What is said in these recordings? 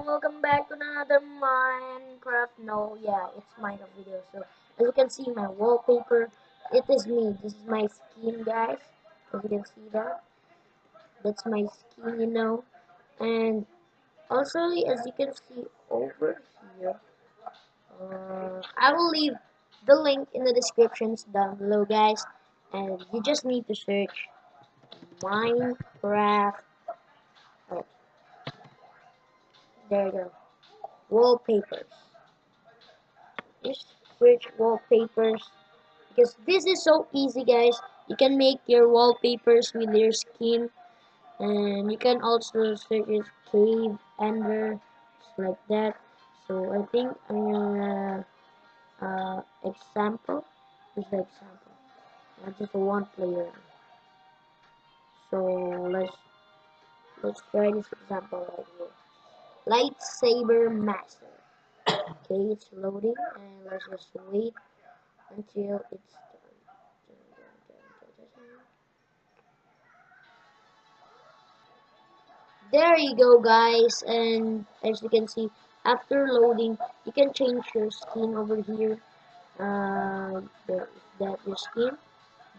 welcome back to another Minecraft. No, yeah, it's Minecraft video. So as you can see, my wallpaper, it is me. This is my skin, guys. As you can see that's my skin. And also, as you can see over here, I will leave the link in the descriptions down below, guys. And you just need to search Minecraft. Oh, there you go. Wallpapers. Just search wallpapers because this is so easy, guys. You can make your wallpapers with your skin, and you can also search it cave ender, just like that. So I think I'm gonna example. This is the example. Just a one player. So let's try this example right here. Lightsaber master. Okay, it's loading, and let's just wait until it's there you go, guys. And as you can see, after loading, you can change your skin over here. That your skin,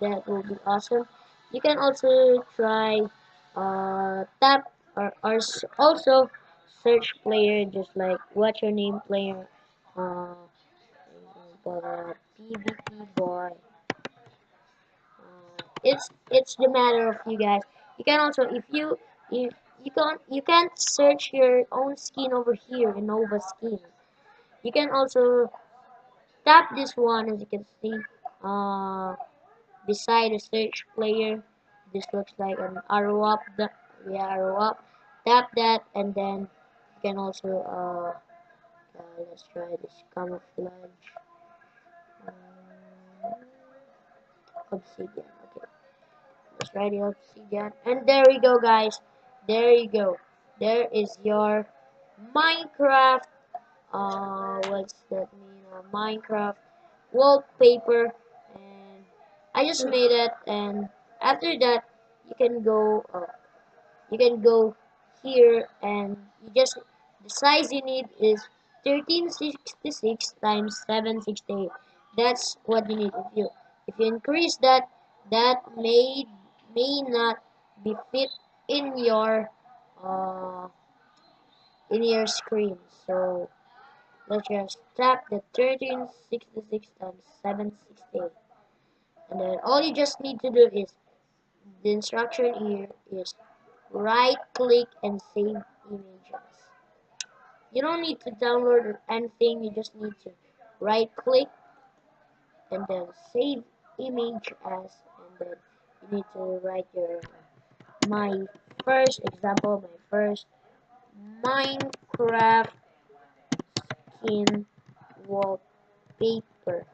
that will be awesome. You can also try tap or also search player, just like what's your name player. Uh, the PvP boy. It's the matter of you guys. You can also if you can't search your own skin over here in Nova skin. You can also tap this one, as you can see beside the search player. This looks like an arrow up. Yeah, arrow up. Tap that, and then you can also let's try this camouflage. Um, Obsidian. Okay. Let's write it obsidian. And there we go, guys. There you go. There is your Minecraft. What's that mean? Minecraft wallpaper. And I just made it. And after that, you can go. You can go here, and you just the size you need is 1366 times 768. That's what you need. If you increase that, that may not be fit in uh in your screen. So let's just tap the 1366 times 768, and then all you just need to do is the instruction here is right click and save images. You don't need to download or anything, you just need to right click and then save image as, and then you need to write your my first example, my first Minecraft skin wallpaper,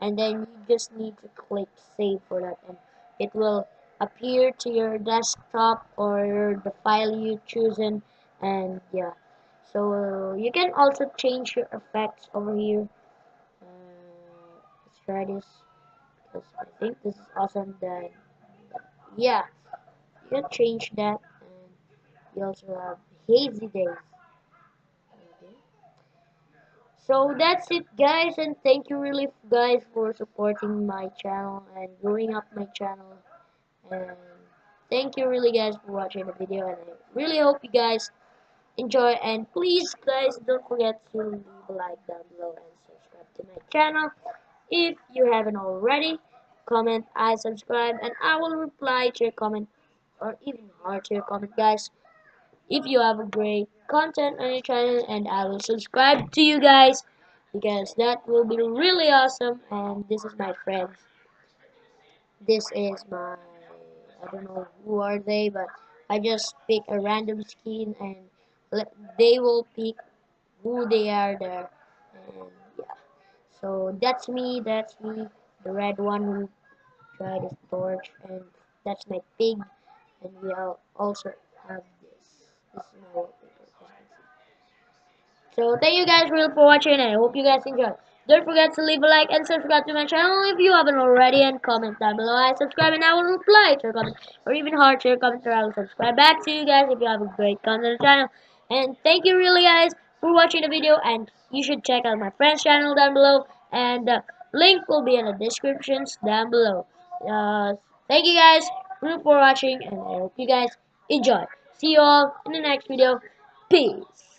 and then you just need to click save for that, and it will appear to your desktop or the file you chosen. And yeah, so you can also change your effects over here. Let's try this because I think this is awesome. Then yeah, you can change that, and you also have hazy days. Okay. So that's it, guys, and thank you really, guys, for supporting my channel and growing up my channel. And thank you really, guys, for watching the video, and I really hope you guys enjoy. And please, guys, don't forget to leave a like down below and subscribe to my channel if you haven't already. Comment, I subscribe, and I will reply to your comment, or even heart to your comment, guys, if you have a great content on your channel, and I will subscribe to you guys because that will be really awesome. And this is my friends. This is my, I don't know who are they, but I just pick a random skin, and they will pick who they are there. And yeah, so that's me, the red one who tried this torch, and that's my pig, and we all also have this. This is my wallpaper, as you can see. So thank you guys really for watching, and I hope you guys enjoyed. Don't forget to leave a like and subscribe to my channel if you haven't already, and comment down below. I subscribe and I will reply to your comment, or even heart to your comment, or I will subscribe back to you guys if you have a great content on the channel. And thank you really guys for watching the video, and you should check out my friend's channel down below, and the link will be in the descriptions down below. Thank you guys for watching, and I hope you guys enjoy. See you all in the next video. Peace.